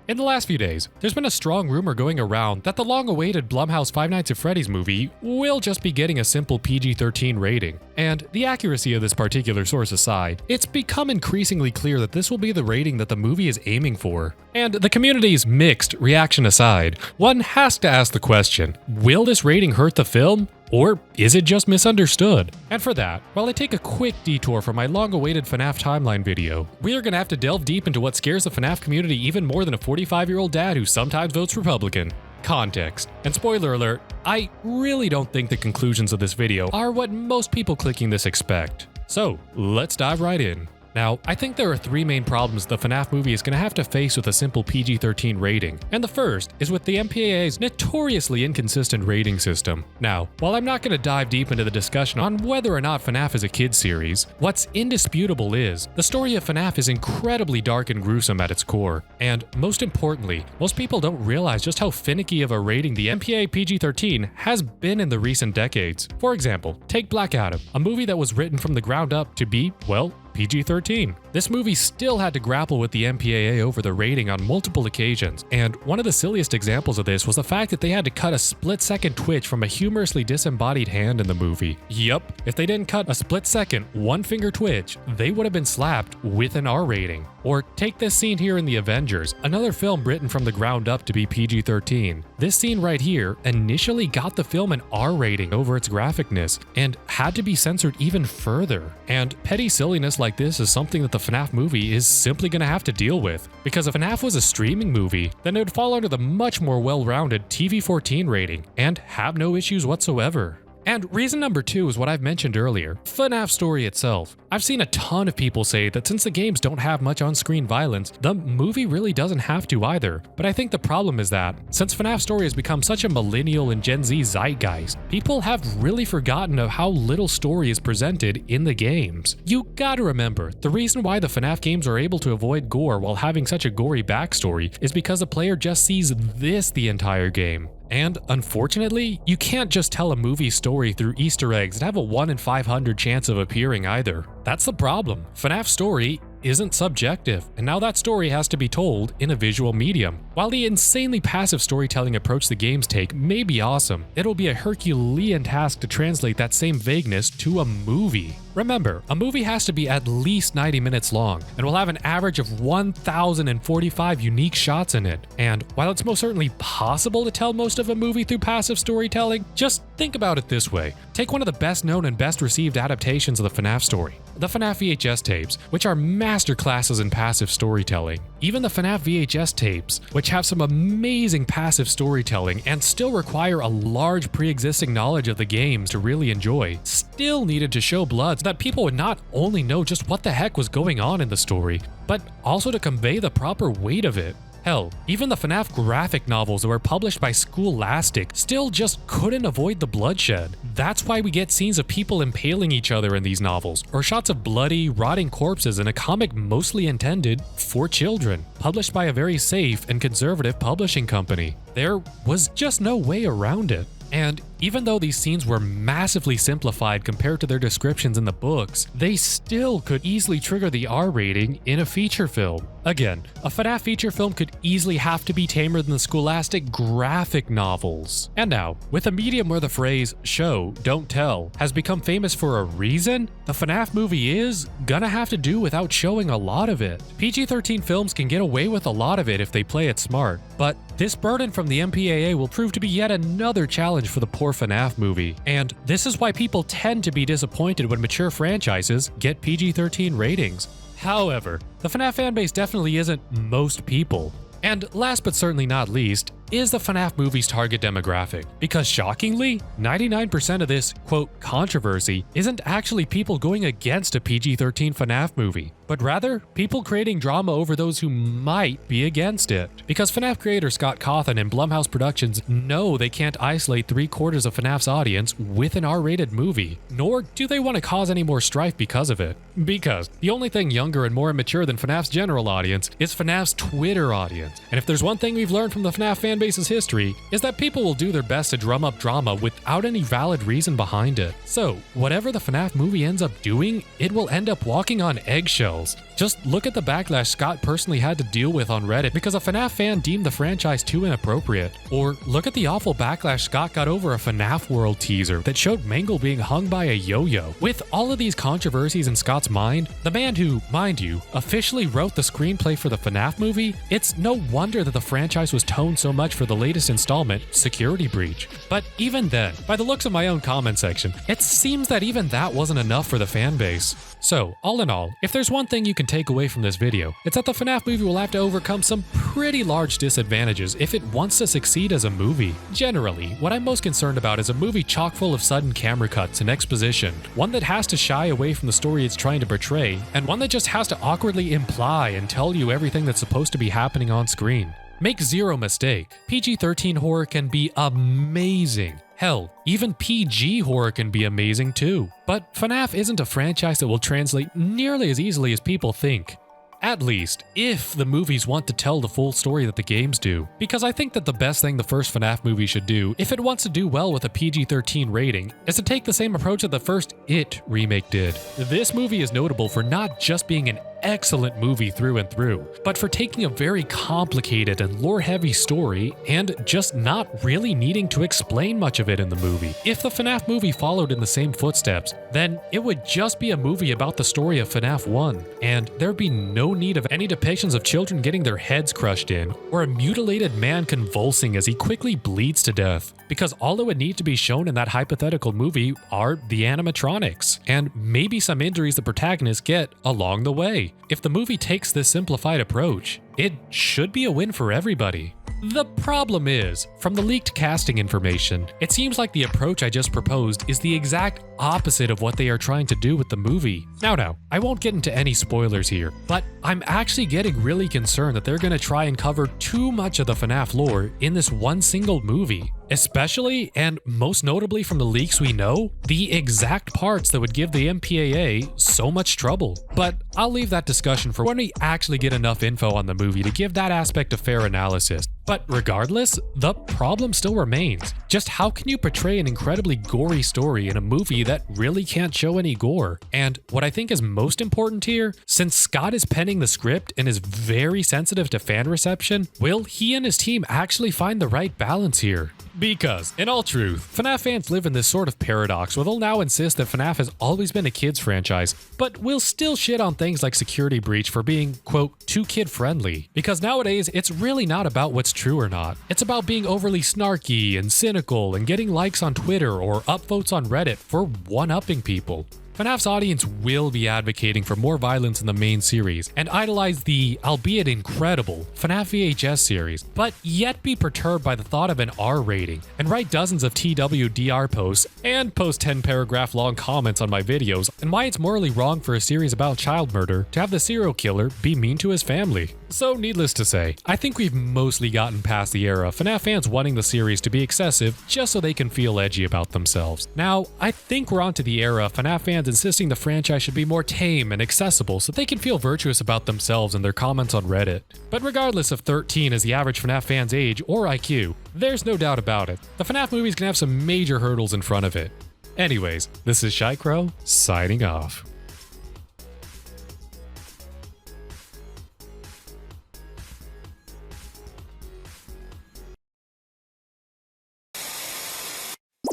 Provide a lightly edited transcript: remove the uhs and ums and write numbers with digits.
In the last few days, there's been a strong rumor going around that the long-awaited Blumhouse Five Nights at Freddy's movie will just be getting a simple PG-13 rating. And the accuracy of this particular source aside, it's become increasingly clear that this will be the rating that the movie is aiming for. And the community's mixed reaction aside, one has to ask the question, will this rating hurt the film? Or is it just misunderstood? And for that, while I take a quick detour from my long-awaited FNAF timeline video, we are gonna have to delve deep into what scares the FNAF community even more than a 45-year-old dad who sometimes votes Republican. Context. And spoiler alert, I really don't think the conclusions of this video are what most people clicking this expect. So, let's dive right in. Now, I think there are three main problems the FNAF movie is going to have to face with a simple PG-13 rating, and the first is with the MPAA's notoriously inconsistent rating system. Now, while I'm not going to dive deep into the discussion on whether or not FNAF is a kid's series, what's indisputable is the story of FNAF is incredibly dark and gruesome at its core, and most importantly, most people don't realize just how finicky of a rating the MPAA PG-13 has been in the recent decades. For example, take Black Adam, a movie that was written from the ground up to be, well, PG-13. This movie still had to grapple with the MPAA over the rating on multiple occasions, and one of the silliest examples of this was the fact that they had to cut a split-second twitch from a humorously disembodied hand in the movie. Yup, if they didn't cut a split-second, one-finger twitch, they would have been slapped with an R rating. Or take this scene here in The Avengers, another film written from the ground up to be PG-13. This scene right here initially got the film an R rating over its graphicness, and had to be censored even further. And petty silliness like this is something that the FNAF movie is simply going to have to deal with. Because if FNAF was a streaming movie, then it would fall under the much more well-rounded TV-14 rating, and have no issues whatsoever. And reason number two is what I've mentioned earlier, FNAF's story itself. I've seen a ton of people say that since the games don't have much on-screen violence, the movie really doesn't have to either. But I think the problem is that, since FNAF's story has become such a millennial and Gen Z zeitgeist, people have really forgotten of how little story is presented in the games. You gotta remember, the reason why the FNAF games are able to avoid gore while having such a gory backstory is because the player just sees this the entire game. And unfortunately, you can't just tell a movie story through Easter eggs that have a 1 in 500 chance of appearing either. That's the problem. FNAF's story isn't subjective, and now that story has to be told in a visual medium. While the insanely passive storytelling approach the games take may be awesome, it'll be a Herculean task to translate that same vagueness to a movie. Remember, a movie has to be at least 90 minutes long, and will have an average of 1,045 unique shots in it. And while it's most certainly possible to tell most of a movie through passive storytelling, just think about it this way. Take one of the best known and best received adaptations of the FNAF story, the FNAF VHS tapes, which are masterclasses in passive storytelling. Even the FNAF VHS tapes, which have some amazing passive storytelling and still require a large pre-existing knowledge of the games to really enjoy, still needed to show blood so that people would not only know just what the heck was going on in the story, but also to convey the proper weight of it. Hell, even the FNAF graphic novels that were published by Scholastic still just couldn't avoid the bloodshed. That's why we get scenes of people impaling each other in these novels, or shots of bloody, rotting corpses in a comic mostly intended for children, published by a very safe and conservative publishing company. There was just no way around it. And even though these scenes were massively simplified compared to their descriptions in the books, they still could easily trigger the R rating in a feature film. Again, a FNAF feature film could easily have to be tamer than the Scholastic graphic novels. And now, with a medium where the phrase show, don't tell has become famous for a reason, the FNAF movie is gonna have to do without showing a lot of it. PG-13 films can get away with a lot of it if they play it smart, but this burden from the MPAA will prove to be yet another challenge for the poor FNAF movie, and this is why people tend to be disappointed when mature franchises get PG-13 ratings. However, the FNAF fanbase definitely isn't most people. And last but certainly not least, is the FNAF movie's target demographic. Because shockingly, 99% of this, quote, controversy isn't actually people going against a PG-13 FNAF movie, but rather people creating drama over those who might be against it. Because FNAF creator Scott Cawthon and Blumhouse Productions know they can't isolate 3/4 of FNAF's audience with an R-rated movie, nor do they want to cause any more strife because of it. Because the only thing younger and more immature than FNAF's general audience is FNAF's Twitter audience. And if there's one thing we've learned from the FNAF fan fanbase's history is that people will do their best to drum up drama without any valid reason behind it. So, whatever the FNAF movie ends up doing, it will end up walking on eggshells. Just look at the backlash Scott personally had to deal with on Reddit because a FNAF fan deemed the franchise too inappropriate. Or look at the awful backlash Scott got over a FNAF World teaser that showed Mangle being hung by a yo-yo. With all of these controversies in Scott's mind, the man who, mind you, officially wrote the screenplay for the FNAF movie, it's no wonder that the franchise was toned so much for the latest installment, Security Breach. But even then, by the looks of my own comment section, it seems that even that wasn't enough for the fanbase. So, all in all, if there's one thing you can take away from this video, it's that the FNAF movie will have to overcome some pretty large disadvantages if it wants to succeed as a movie. Generally, what I'm most concerned about is a movie chock full of sudden camera cuts and exposition, one that has to shy away from the story it's trying to portray, and one that just has to awkwardly imply and tell you everything that's supposed to be happening on screen. Make zero mistake, PG-13 horror can be amazing. Hell, even PG horror can be amazing too. But FNAF isn't a franchise that will translate nearly as easily as people think. At least, if the movies want to tell the full story that the games do. Because I think that the best thing the first FNAF movie should do, if it wants to do well with a PG-13 rating, is to take the same approach that the first It remake did. This movie is notable for not just being an excellent movie through and through, but for taking a very complicated and lore-heavy story and just not really needing to explain much of it in the movie. If the FNAF movie followed in the same footsteps, then it would just be a movie about the story of FNAF 1, and there'd be no need of any depictions of children getting their heads crushed in, or a mutilated man convulsing as he quickly bleeds to death, because all it would need to be shown in that hypothetical movie are the animatronics, and maybe some injuries the protagonists get along the way. If the movie takes this simplified approach, it should be a win for everybody. The problem is, from the leaked casting information, it seems like the approach I just proposed is the exact opposite of what they are trying to do with the movie. Now, I won't get into any spoilers here, but I'm actually getting really concerned that they're going to try and cover too much of the FNAF lore in this one single movie. Especially, and most notably from the leaks we know, the exact parts that would give the MPAA so much trouble. But I'll leave that discussion for when we actually get enough info on the movie to give that aspect a fair analysis. But regardless, the problem still remains. Just how can you portray an incredibly gory story in a movie that really can't show any gore? And what I think is most important here, since Scott is penning the script and is very sensitive to fan reception, will he and his team actually find the right balance here? Because, in all truth, FNAF fans live in this sort of paradox where they'll now insist that FNAF has always been a kids franchise, but will still shit on things like Security Breach for being, quote, too kid-friendly. Because nowadays, it's really not about what's true or not. It's about being overly snarky and cynical and getting likes on Twitter or upvotes on Reddit for one-upping people. FNAF's audience will be advocating for more violence in the main series and idolize the, albeit incredible, FNAF VHS series, but yet be perturbed by the thought of an R rating and write dozens of TWDR posts and post 10-paragraph long comments on my videos and why it's morally wrong for a series about child murder to have the serial killer be mean to his family. So needless to say, I think we've mostly gotten past the era of FNAF fans wanting the series to be excessive just so they can feel edgy about themselves. Now, I think we're onto the era of FNAF fans insisting the franchise should be more tame and accessible so they can feel virtuous about themselves and their comments on Reddit. But regardless if 13 is the average FNAF fan's age or IQ, there's no doubt about it. The FNAF movie's gonna have some major hurdles in front of it. Anyways, this is Shy Crow, signing off.